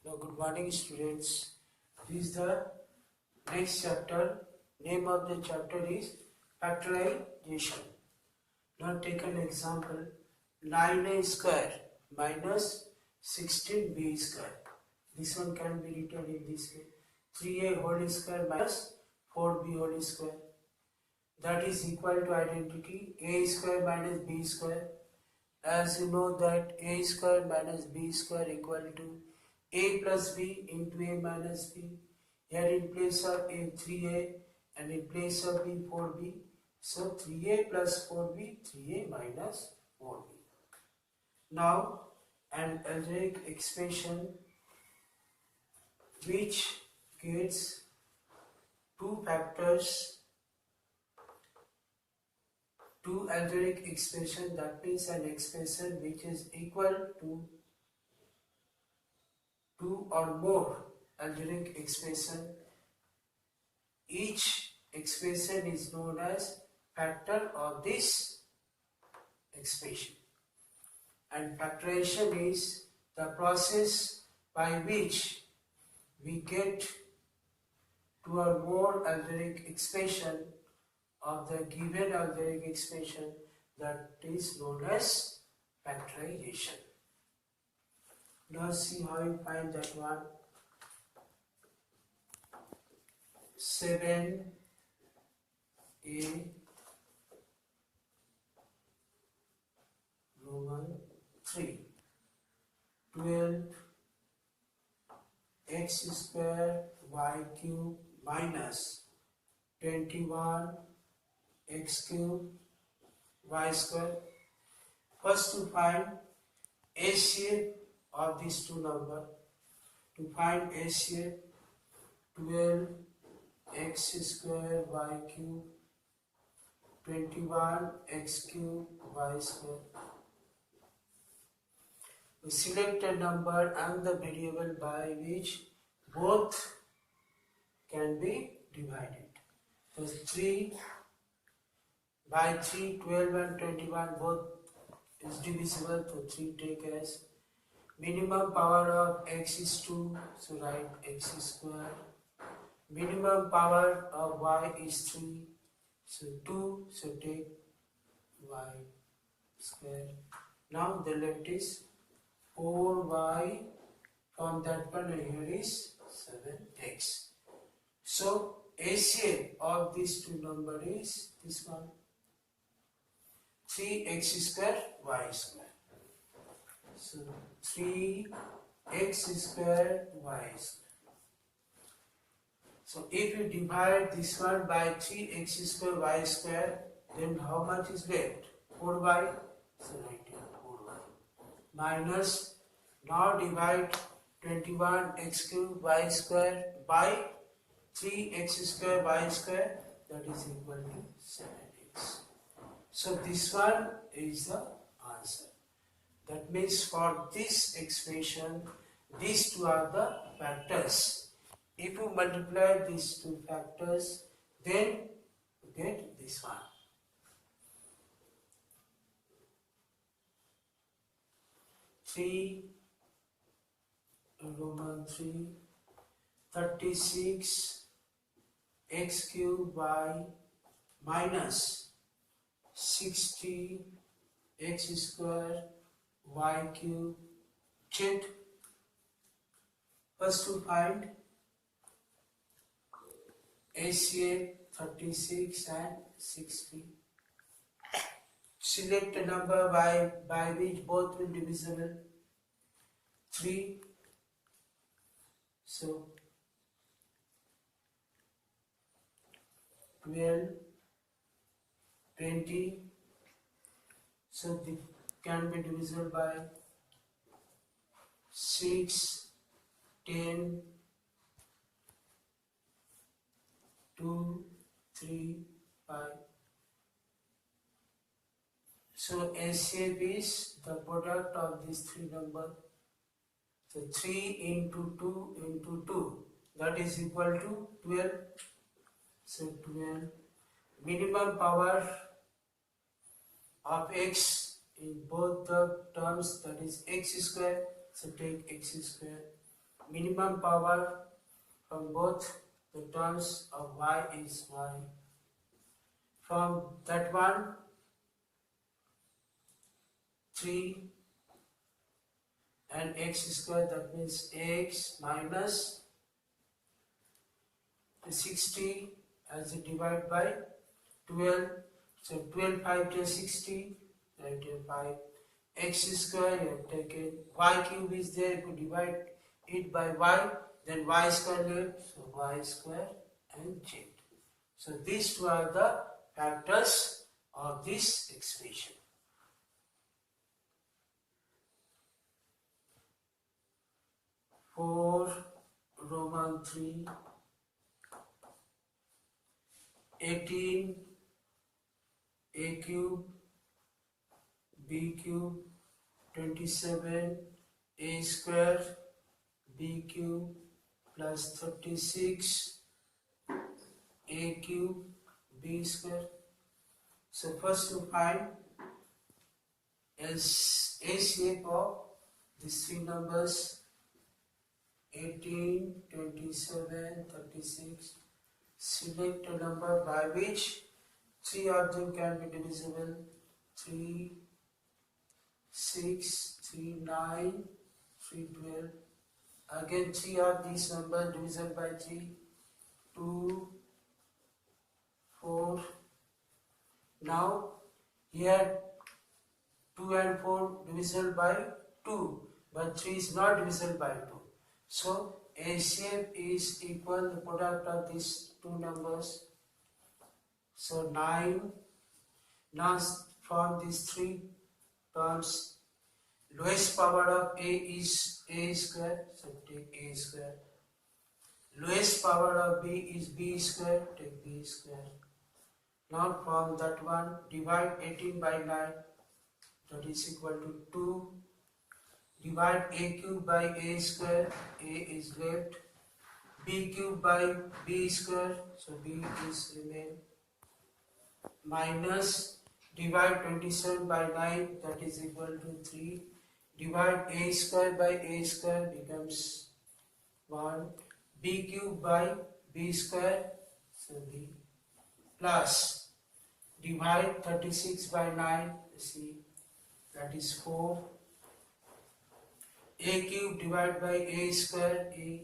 Now, good morning, students. This is the next chapter. Name of the chapter is factorization. Now, take an example: 9a square minus 16b square. This one can be written in this way: 3a whole square minus 4b whole square. That is equal to identity a square minus b square. As you know that a square minus b square equal to a plus b into a minus b. Here in place of a 3a and in place of b 4b. So 3a plus 4b, 3a minus 4b. Now an algebraic expression which gets two factors, two algebraic expression, that means an expression which is equal to two or more algebraic expression. Each expression is known as factor of this expression, and factorization is the process by which we get two or more algebraic expression of the given algebraic expression, that is known as factorization. Now see how you find that one. 7a Roman 3 12 x square y cube minus 21 x cube y square. First to find HCF of these two numbers. To find HCF, 12 x square y cube 21 x cube y square. We select a number and the variable by which both can be divided. So 3 by 3, 12 and 21 both is divisible, so 3 take as minimum power of x is 2, so write x square. Minimum power of y is 3, so 2, so take y square. Now the left is 4y, from that one here is 7x. So HCF of these two numbers is this one, 3x square y square. So 3x square y square. So if you divide this one by 3x square y square, then how much is left? 4y. So write here 4y. Minus, now divide 21x cube y square by 3x square y square, that is equal to 7x. So this one is the answer. That means for this expression, these two are the factors. If you multiply these two factors, then you get this one. Roman 3, 36 x cube y minus 60 x square y cube z. First to find HCF 36 and 60. Select a number by which both will divisible. 3. So 12, 20. So they can be divisible by 6, 10, 2, 3, 5. So HCF is the product of these three numbers. So 3 into 2 into 2, that is equal to 12. So 12. Minimum power of x in both the terms, that is x square. So take x square minimum power from both the terms of y is y. From that one, 3 and x square, that means x minus 60 as it divided by 12. So 12 5 to 60, right here 5. X square, you have taken y cube is there, you could divide it by y, then y square left, so y square and z. So these two are the factors of this expression. For Roman 3, 18 a cube b cube 27 a square b cube plus 36 a cube b square. So first to find LCM of these three numbers 18, 27, 36. Select a number by which three of them can be divisible. 3, 6, 3, 9, 3, 12. Again, three of these numbers divisible by 3, 2, 4. Now, here 2 and 4 divisible by 2, but 3 is not divisible by 2. So, LCM is equal the product of these two numbers. So, 9. Now, from these three terms, lowest power of A is A square, so take A square. Lowest power of B is B square, take B square. Now from that one, divide 18 by 9, that is equal to 2. Divide A cube by A square, A is left. B cube by B square, so B is remain. Minus, divide 27 by 9, that is equal to 3. Divide A square by A square becomes 1. B cube by B square, so B. Plus, divide 36 by 9, see, that is 4. A cube divided by A square, A.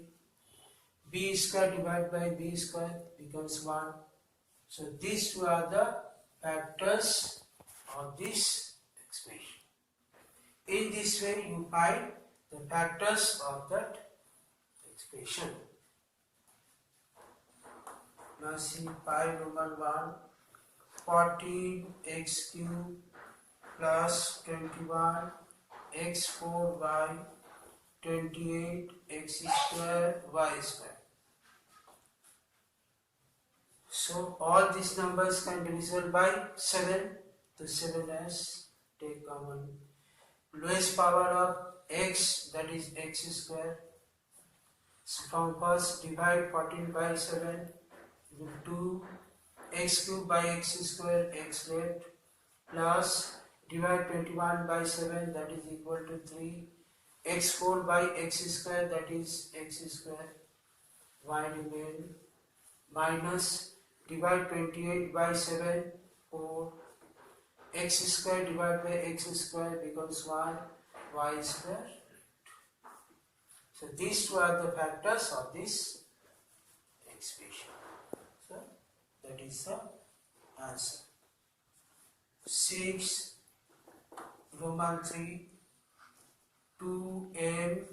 B square divided by B square becomes 1. So these two are the factors of this expression. In this way you find the factors of that expression. Now see pi Roman 1, 14x cube plus 21 x4y 28 x square y square. So all these numbers can be divisible by 7. The 7s take common. Lowest power of x, that is x square. So from first divide 14 by 7 with 2. X cube by x square, x left, plus divide 21 by 7, that is equal to 3. X4 by x square, that is x square, y remain, minus divide 28 by 7, 4. X square divided by x square becomes 1, y square. So these two are the factors of this expression. So that is the answer. 6 Roman 3 2m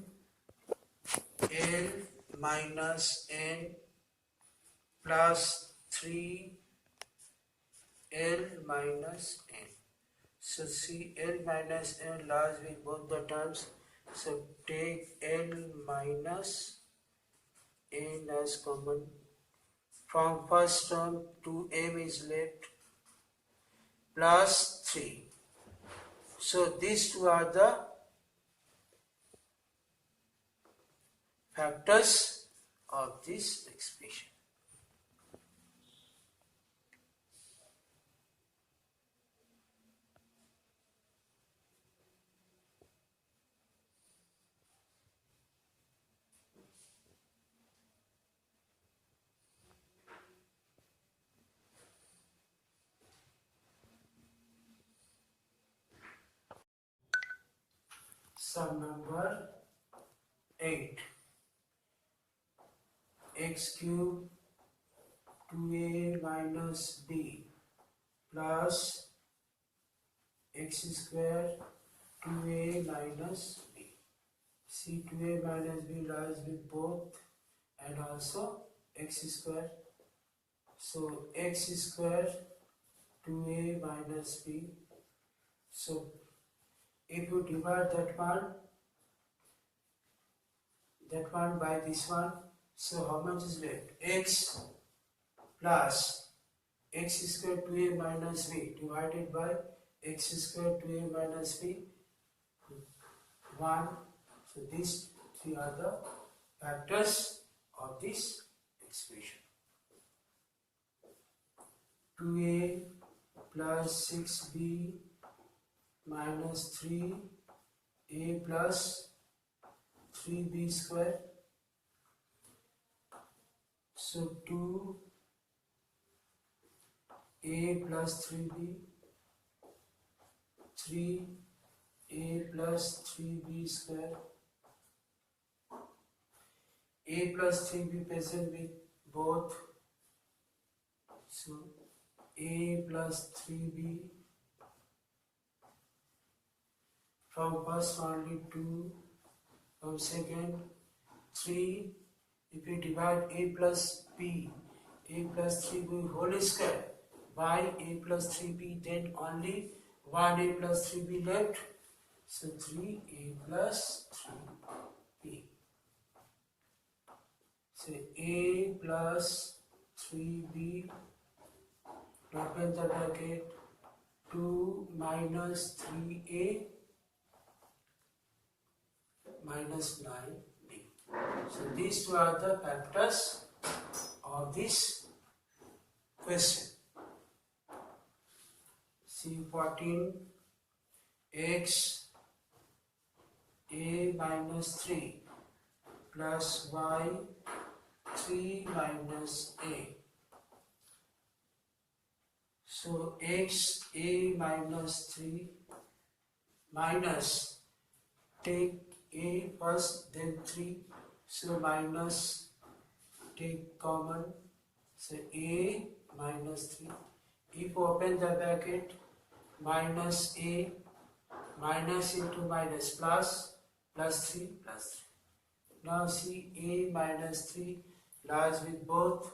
L minus n plus 3 L minus n. So see L minus n lies with both the terms. So take L minus n as common. From first term 2m is left plus 3. So these two are the factors of this expression. sum number 8. X cube 2a minus b plus x square 2a minus b. See, 2a minus b lies with both and also x square. So x square 2a minus b. So if you divide that one by this one, so how much is left? X plus x square 2a minus b divided by x square 2a minus b 1. So these three are the factors of this expression. 2a plus 6b minus 3a plus 3b square. So 2a plus 3b, 3a plus 3b square. A plus 3b present with both. So a plus 3b. From first only 2, from second 3. If you divide a plus 3b whole square by a plus 3b, then only 1a plus 3b left. So 3a plus 3b. So a plus 3b, open the bracket, 2 minus 3a minus 9b. So these two are the factors of this question. See 14, x a minus 3 plus y 3 minus a. So x a minus 3 minus, take a first then 3, so minus, take common, so a minus 3. If open the bracket, minus a, minus into minus plus 3 plus 3. Now see, a minus 3 lies with both.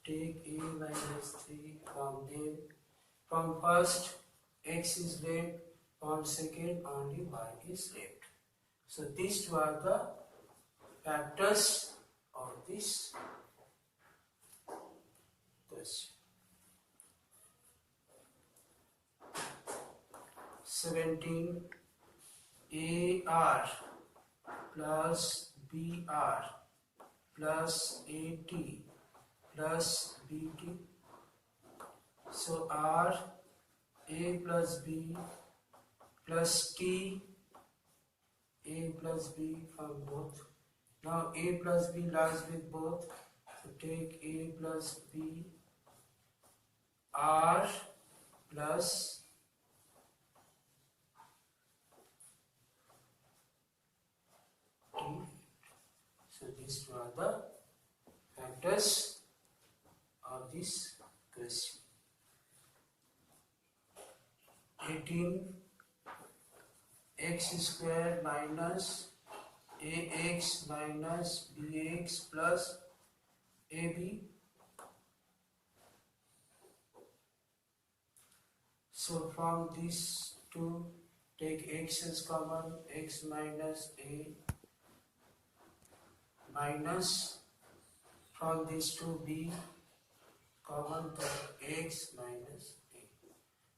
Take a minus 3 from them. From first, x is left. From second, only y is left. So these two are the factors of this question. 17, AR plus BR plus AT plus BT. So R, A plus B plus T, A plus B from both. Now A plus B lies with both. So take A plus B, R plus T. So these two are the factors of this question. 18, x square minus ax minus bx plus ab. So from these two, take x as common, x minus a minus, from these two b common, to x minus a.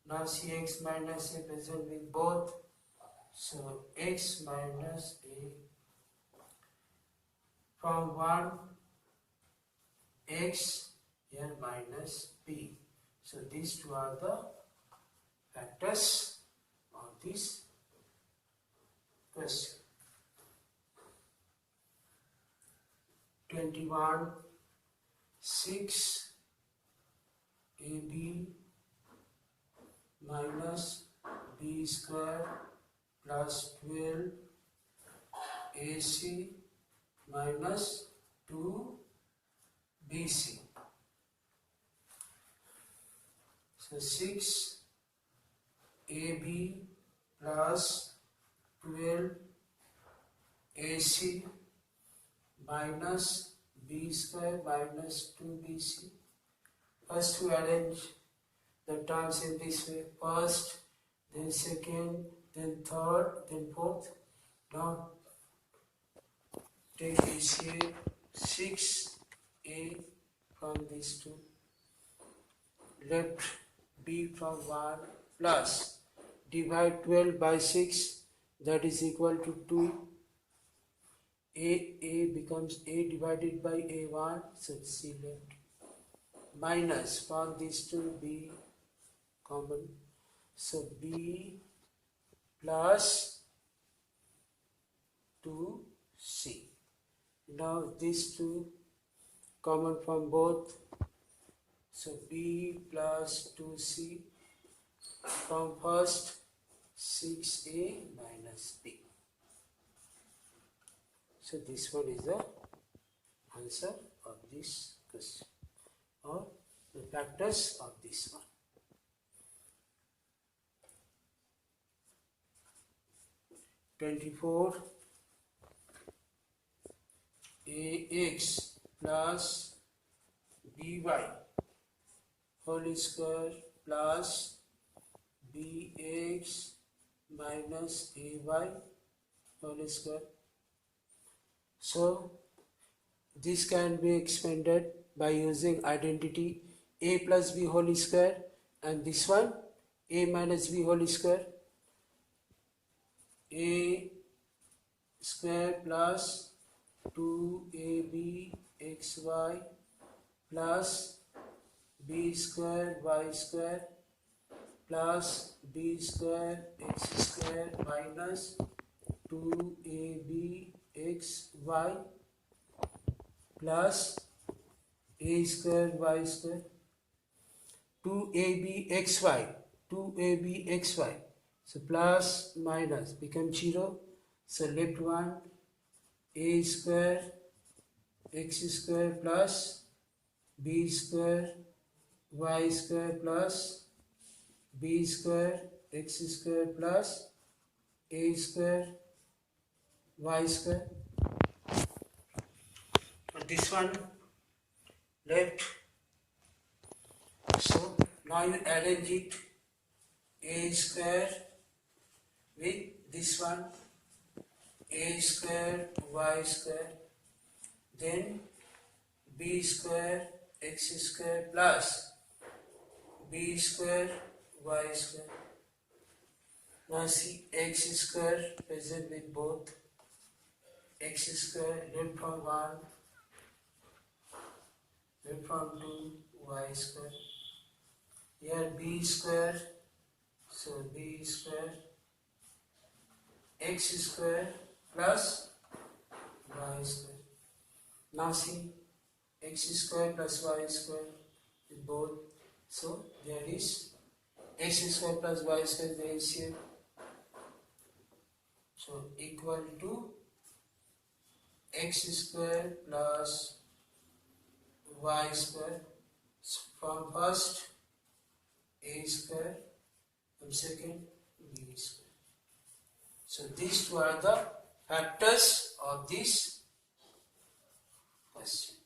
Now see, x minus a present with both, so x minus a. From 1, x here minus b. So these two are the factors of this question. 21, 6 ab minus b square plus 12 AC minus 2BC. So 6AB plus 12AC minus B square minus 2BC. First we arrange the terms in this way. First, then second, then third, then fourth. Now take ACA 6A from these two. Left B from 1 plus divide 12 by 6, that is equal to 2. A becomes A divided by A1, so C left. Minus from these two B common, so B plus 2C. Now these two common from both, so B plus 2C from first 6A minus B. So this one is the answer of this question, or the factors of this one. 24 AX plus BY whole square plus BX minus AY whole square. So this can be expanded by using identity A plus B whole square, and this one A minus B whole square. A square plus 2ABXY plus B square Y square plus B square X square minus 2ABXY plus A square Y square. 2ABXY, so plus minus become 0, so left one A square X square plus B square Y square plus B square X square plus A square Y square. And this one left. So now you arrange it, A square with this one A square Y square, then B square X square plus B square Y square. Now see X square present with both, X square left from 1, left from 2, Y square. Here B square, so B square X square plus Y square. Now see X square plus Y square with both, so there is X square plus Y square, the LCM, so equal to X square plus Y square. So from first A square, from second B square. So these two are the factors of this question.